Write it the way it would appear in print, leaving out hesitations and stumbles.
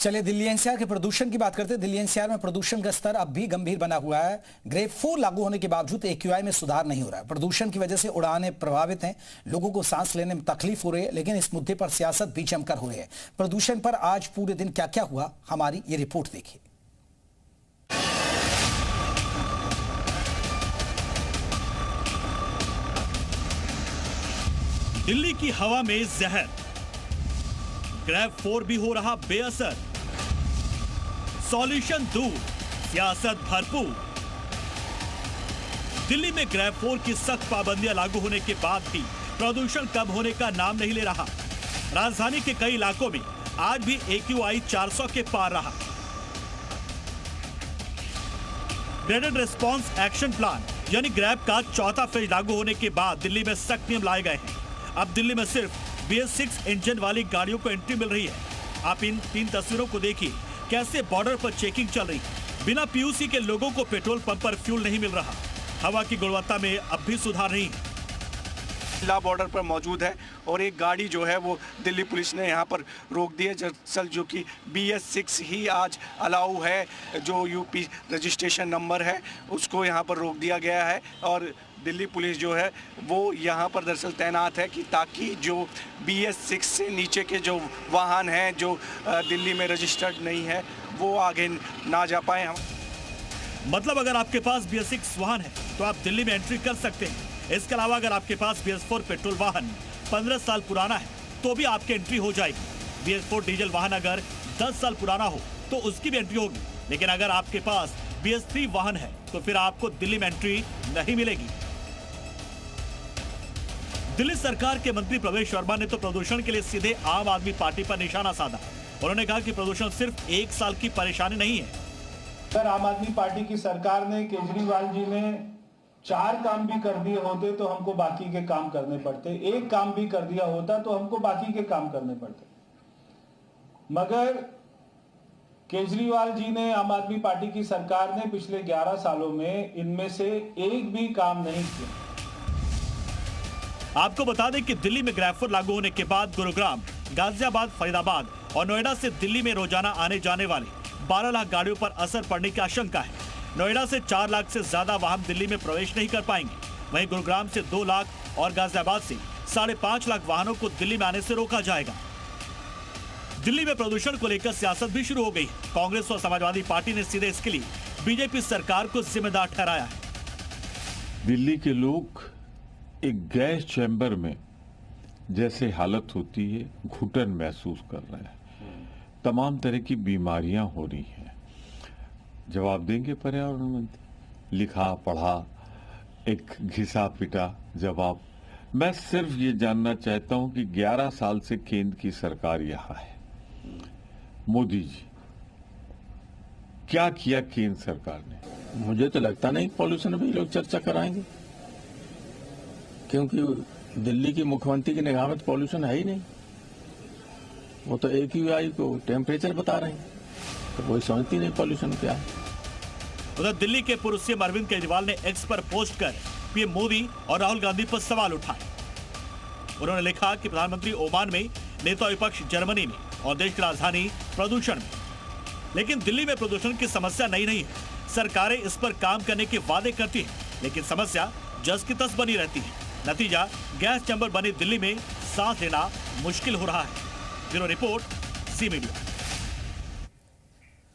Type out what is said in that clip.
चलिए दिल्ली एनसीआर के प्रदूषण की बात करते हैं। दिल्ली एनसीआर में प्रदूषण का स्तर अब भी गंभीर बना हुआ है। ग्रेड 4 लागू होने के बावजूद एक्यूआई में सुधार नहीं हो रहा है। प्रदूषण की वजह से उड़ानें प्रभावित हैं, लोगों को सांस लेने में तकलीफ हो रही है, लेकिन इस मुद्दे पर सियासत भी जमकर हो रही है। प्रदूषण पर आज पूरे दिन क्या क्या हुआ, हमारी ये रिपोर्ट देखिए। दिल्ली की हवा में जहर, ग्रेड 4 भी हो रहा बेअसर, सॉल्यूशन दूर, सियासत भरपूर। दिल्ली में ग्रेड 4 की सख्त पाबंदियां लागू होने के बाद भी प्रदूषण कम होने का नाम नहीं ले रहा। राजधानी के कई इलाकों में आज भी एक्यूआई 400 के पार रहा। ग्रेडेड रिस्पांस एक्शन प्लान यानी ग्रैब का चौथा फेज लागू होने के बाद दिल्ली में सख्त नियम लाए गए हैं। अब दिल्ली में सिर्फ BS6 इंजन वाली गाड़ियों को एंट्री मिल रही है। आप इन 3 तस्वीरों को देखिए, कैसे बॉर्डर पर चेकिंग चल रही है। बिना PUC के लोगों को पेट्रोल पंप पर फ्यूल नहीं मिल रहा। हवा की गुणवत्ता में अब भी सुधार नहीं है। जिला बॉर्डर पर मौजूद है और एक गाड़ी जो है वो दिल्ली पुलिस ने यहाँ पर रोक दी है, दरअसल जो कि BS6 ही आज अलाउ है, जो UP रजिस्ट्रेशन नंबर है उसको यहाँ पर रोक दिया गया है। और दिल्ली पुलिस जो है वो यहाँ पर दरअसल तैनात है कि ताकि जो BS6 से नीचे के जो वाहन हैं जो दिल्ली में रजिस्टर्ड नहीं है वो आगे ना जा पाए। मतलब अगर आपके पास BS6 वाहन है तो आप दिल्ली में एंट्री कर सकते हैं। इसके अलावा अगर आपके पास BS4 पेट्रोल वाहन 15 साल पुराना है तो भी आपकी एंट्री हो जाएगी। BS4 डीजल वाहन अगर 10 साल पुराना हो तो उसकी भी एंट्री होगी। लेकिन अगर आपके पास BS3 वाहन है तो फिर आपको दिल्ली में एंट्री नहीं मिलेगी। दिल्ली सरकार के मंत्री प्रवेश शर्मा ने तो प्रदूषण के लिए सीधे आम आदमी पार्टी पर निशाना साधा। उन्होंने कहा कि प्रदूषण सिर्फ 1 साल की परेशानी नहीं है। अगर आम आदमी पार्टी की सरकार ने, केजरीवाल जी ने 4 काम भी कर दिए होते तो हमको बाकी के काम करने पड़ते, 1 काम भी कर दिया होता तो हमको बाकी के काम करने पड़ते। मगर केजरीवाल जी ने, आम आदमी पार्टी की सरकार ने पिछले 11 सालों में इनमें से एक भी काम नहीं किया। आपको बता दें कि दिल्ली में ग्रेड 4 लागू होने के बाद गुरुग्राम, गाजियाबाद, फरीदाबाद और नोएडा से दिल्ली में रोजाना आने जाने वाले 12 लाख गाड़ियों पर असर पड़ने की आशंका है। नोएडा से 4 लाख से ज्यादा वाहन दिल्ली में प्रवेश नहीं कर पाएंगे। वहीं गुरुग्राम से 2 लाख और गाजियाबाद से 5.5 लाख वाहनों को दिल्ली में आने से रोका जाएगा। दिल्ली में प्रदूषण को लेकर सियासत भी शुरू हो गई। कांग्रेस और समाजवादी पार्टी ने सीधे इसके लिए बीजेपी सरकार को जिम्मेदार ठहराया है। दिल्ली के लोग एक गैस चैम्बर में जैसे हालत होती है, घुटन महसूस कर रहे हैं। तमाम तरह की बीमारियां हो रही हैं। जवाब देंगे पर्यावरण मंत्री? लिखा पढ़ा, एक घिसा पिटा जवाब। मैं सिर्फ ये जानना चाहता हूं कि 11 साल से केंद्र की सरकार यहां है। मोदी जी, क्या किया केंद्र सरकार ने? मुझे तो लगता नहीं पॉल्यूशन पे लोग चर्चा कराएंगे, क्योंकि दिल्ली की मुख्यमंत्री की निगाह में तो पॉल्यूशन है ही नहीं। वो तो एक्यूआई को टेम्परेचर बता रहे हैं, तो कोई समझती नहीं पॉल्यूशन क्या है। उधर दिल्ली के पूर्व सीएम अरविंद केजरीवाल ने एक्स पर पोस्ट कर पीएम मोदी और राहुल गांधी पर सवाल उठाए। उन्होंने लिखा कि प्रधानमंत्री ओमान में, नेता विपक्ष जर्मनी में और देश की राजधानी प्रदूषण में। लेकिन दिल्ली में प्रदूषण की समस्या नई नहीं है। सरकारें इस पर काम करने के वादे करती हैं, लेकिन समस्या जस की तस बनी रहती है। नतीजा, गैस चैम्बर बनी दिल्ली में सांस लेना मुश्किल हो रहा है। ब्यूरो रिपोर्ट, ज़ी मीडिया।